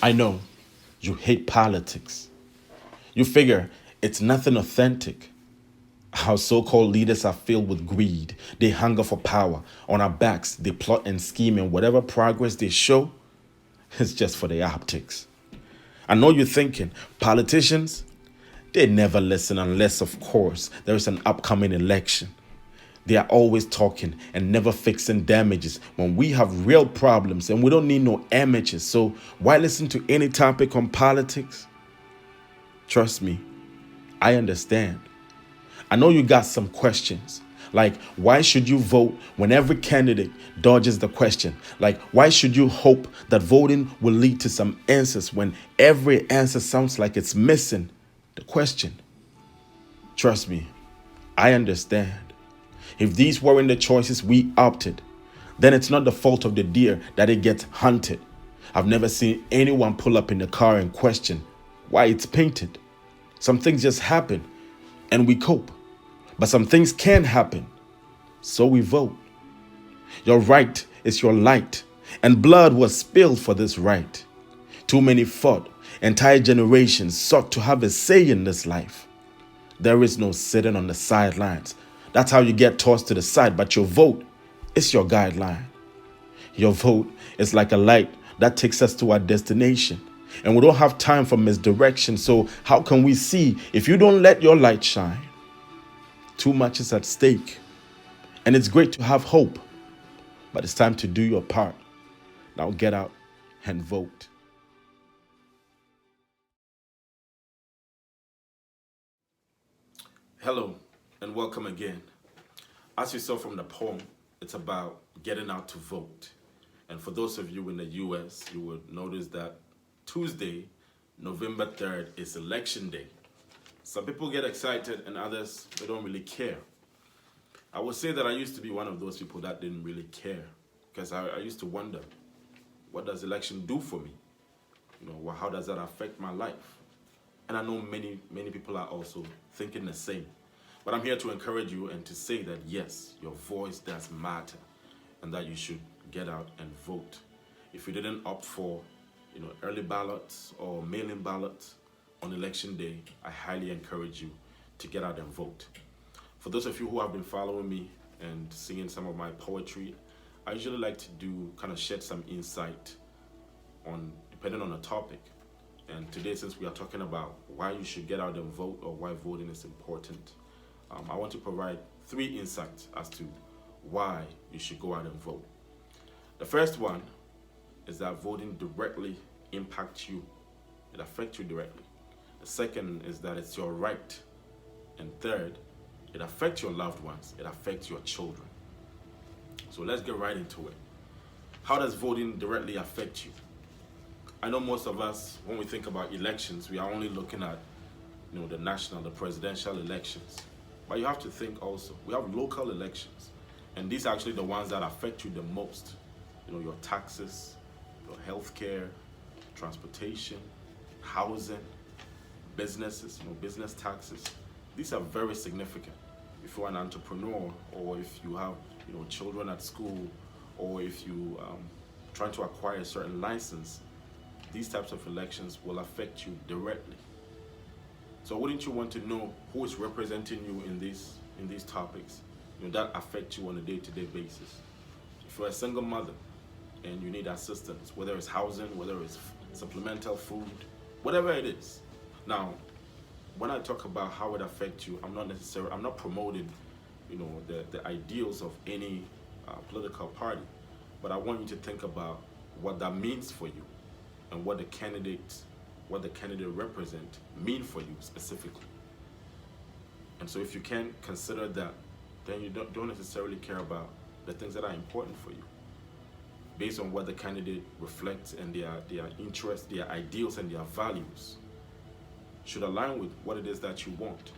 I know you hate politics. You figure it's nothing authentic. Our so called leaders are filled with greed. They hunger for power. On our backs, they plot and scheme, and whatever progress they show is just for the optics. I know you're thinking, politicians, they never listen unless, of course, there is an upcoming election. They are always talking and never fixing damages when we have real problems and we don't need no amateurs. So why listen to any topic on politics? Trust me, I understand. I know you got some questions. Like, why should you vote when every candidate dodges the question? Like, why should you hope that voting will lead to some answers when every answer sounds like it's missing the question? Trust me, I understand. If these weren't the choices we opted, then it's not the fault of the deer that it gets hunted. I've never seen anyone pull up in the car and question why it's painted. Some things just happen and we cope. But some things can happen, so we vote. Your right is your light, and blood was spilled for this right. Too many fought, entire generations sought to have a say in this life. There is no sitting on the sidelines. That's how you get tossed to the side, but your vote is your guideline. Your vote is like a light that takes us to our destination. And we don't have time for misdirection, so how can we see if you don't let your light shine? Too much is at stake. And it's great to have hope, but it's time to do your part. Now get out and vote. Hello, and welcome again. As you saw from the poem, it's about getting out to vote. And for those of you in the US, you would notice that Tuesday, November 3rd, is election day. Some people get excited and others, they don't really care. I would say that I used to be one of those people that didn't really care because I used to wonder, what does election do for me? Well, how does that affect my life? And I know many people are also thinking the same. But I'm here to encourage you and to say that yes, your voice does matter and that you should get out and vote. If you didn't opt for, early ballots or mail-in ballots on election day, I highly encourage you to get out and vote. For those of you who have been following me and singing some of my poetry, I usually like to kind of shed some insight on, depending on the topic. And today, since we are talking about why you should get out and vote or why voting is important, I want to provide 3 insights as to why you should go out and vote. The first one is that voting directly impacts you. It affects you directly. The second is that it's your right. And third, it affects your loved ones. It affects your children. So let's get right into it. How does voting directly affect you? I know most of us, when we think about elections, we are only looking at the national, the presidential elections. But you have to think also, we have local elections. And these are actually the ones that affect you the most. Your taxes, your healthcare, transportation, housing, businesses, business taxes. These are very significant. If you're an entrepreneur, or if you have, children at school, or if you trying to acquire a certain license, these types of elections will affect you directly. So wouldn't you want to know who is representing you in these topics? That affect you on a day-to-day basis. If you're a single mother and you need assistance, whether it's housing, whether it's supplemental food, whatever it is. Now, when I talk about how it affects you, I'm not promoting, the ideals of any political party, but I want you to think about what that means for you and what the candidate represent mean for you specifically. And so if you can consider that, then you don't necessarily care about the things that are important for you, based on what the candidate reflects and their interests, their ideals, and their values should align with what it is that you want.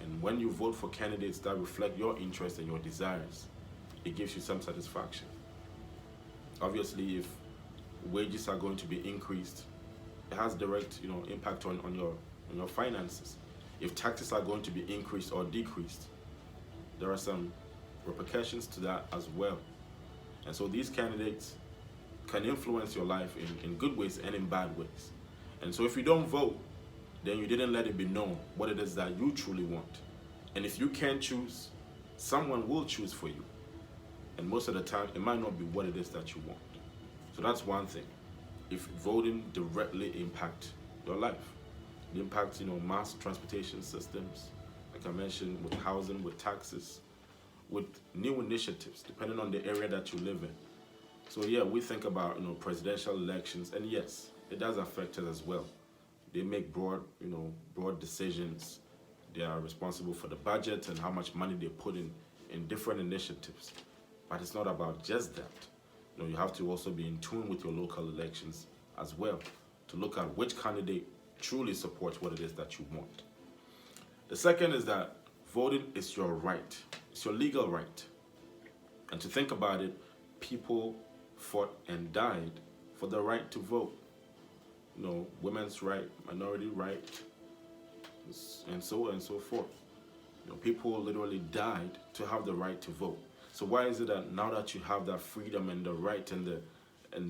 And when you vote for candidates that reflect your interests and your desires, it gives you some satisfaction. Obviously, if wages are going to be increased, it has direct impact on your finances. If taxes are going to be increased or decreased, there are some repercussions to that as well. And so these candidates can influence your life in good ways and in bad ways. And so if you don't vote, then you didn't let it be known what it is that you truly want. And if you can't choose, someone will choose for you. And most of the time, it might not be what it is that you want. So that's one thing. If voting directly impacts your life, it impacts, mass transportation systems, like I mentioned, with housing, with taxes, with new initiatives, depending on the area that you live in. So yeah, we think about, presidential elections, and yes, it does affect us as well. They make broad decisions. They are responsible for the budget and how much money they put in different initiatives. But it's not about just that. You have to also be in tune with your local elections as well to look at which candidate truly supports what it is that you want. The second is that voting is your right. It's your legal right. And to think about it, people fought and died for the right to vote. Women's right, minority right, and so on and so forth. People literally died to have the right to vote. So why is it that now that you have that freedom and the right and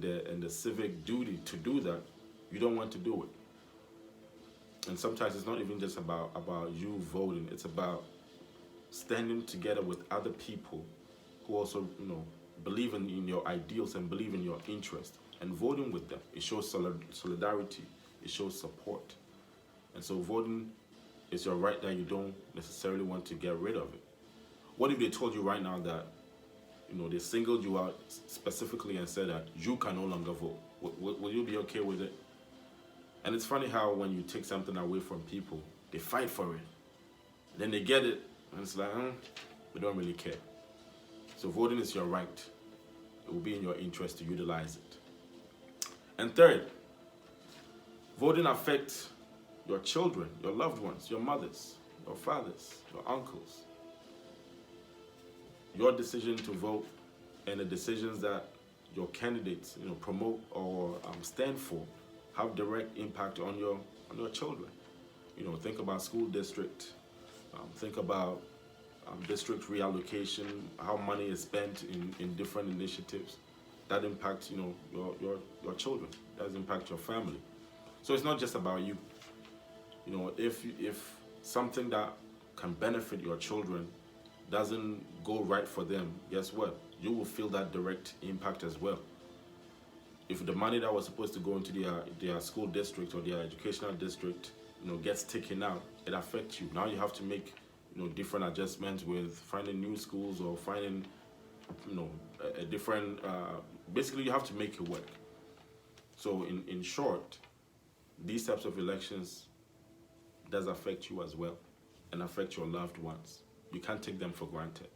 the civic duty to do that, you don't want to do it? And sometimes it's not even just about you voting. It's about standing together with other people who also believe in your ideals and believe in your interest, and voting with them. It shows solidarity. It shows support. And so voting is your right that you don't necessarily want to get rid of it. What if they told you right now that they singled you out specifically and said that you can no longer vote? Will you be okay with it? And it's funny how when you take something away from people, they fight for it. Then they get it, and it's like, we don't really care. So voting is your right. It will be in your interest to utilize it. And third, voting affects your children, your loved ones, your mothers, your fathers, your uncles. Your decision to vote and the decisions that your candidates promote or stand for have direct impact on your children. Think about school district, think about district reallocation, how money is spent in different initiatives. That impacts your children. That does impact your family. So it's not just about you. If something that can benefit your children doesn't go right for them, guess what? You will feel that direct impact as well. If the money that was supposed to go into their school district or their educational district, gets taken out, it affects you. Now you have to make different adjustments with finding new schools or finding a different. Basically, you have to make it work. So in short, these types of elections does affect you as well, and affect your loved ones. You can't take them for granted.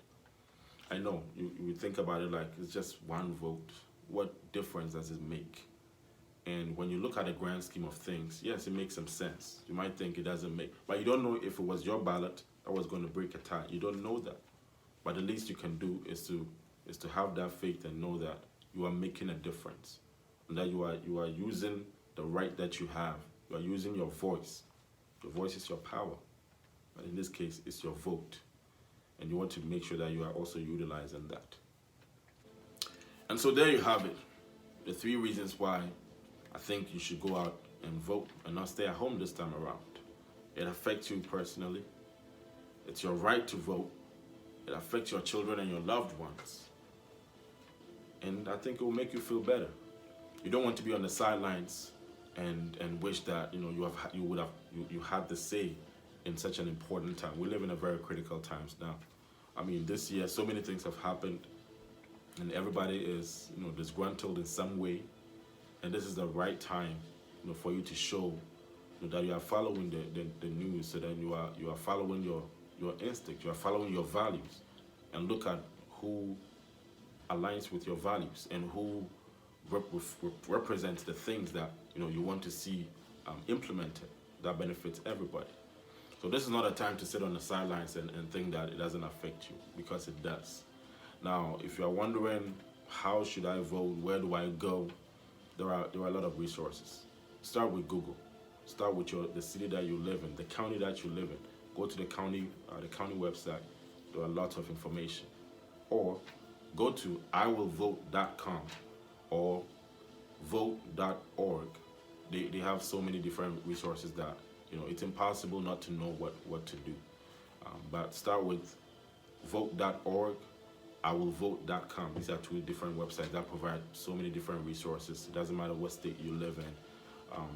I know you would think about it like it's just one vote. What difference does it make? And when you look at the grand scheme of things, yes, it makes some sense. You might think it doesn't make, but you don't know if it was your ballot that was going to break a tie. You don't know that. But the least you can do is to have that faith and know that you are making a difference, and that you are using the right that you have. You are using your voice. Your voice is your power, but in this case, it's your vote, and you want to make sure that you are also utilizing that. And so there you have it, the 3 reasons why I think you should go out and vote and not stay at home this time around. It affects you personally. It's your right to vote. It affects your children and your loved ones. And I think it will make you feel better. You don't want to be on the sidelines and wish that you had the say in such an important time. We live in a very critical times now. I mean, this year so many things have happened, and everybody is disgruntled in some way. And this is the right time for you to show that you are following the news, so that you are following your instinct, you are following your values, and look at who aligns with your values and who represents the things that you want to see implemented that benefits everybody. So this is not a time to sit on the sidelines and think that it doesn't affect you, because it does. Now, if you are wondering how should I vote, where do I go, there are a lot of resources. Start with Google. Start with the city that you live in, the county that you live in. Go to the county website. There are lots of information. Or go to iwillvote.com or vote.org. They have so many different resources that, you know, it's impossible not to know what to do. But start with vote.org, iwillvote.com. These are two different websites that provide so many different resources. It doesn't matter what state you live in.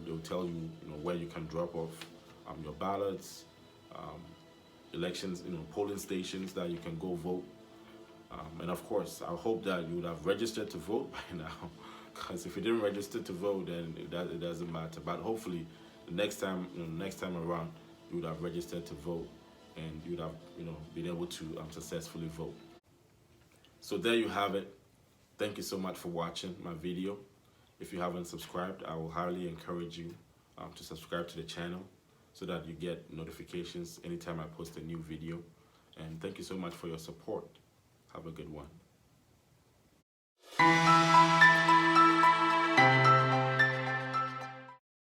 They'll tell you, you know, where you can drop off your ballots, elections, you know, polling stations that you can go vote. And of course, I hope that you would have registered to vote by now, because if you didn't register to vote, then it doesn't matter. But hopefully, the next time, you know, next time around, you would have registered to vote, and you would have, you know, been able to successfully vote. So there you have it. Thank you so much for watching my video. If you haven't subscribed, I will highly encourage you to subscribe to the channel so that you get notifications anytime I post a new video. And thank you so much for your support. Have a good one.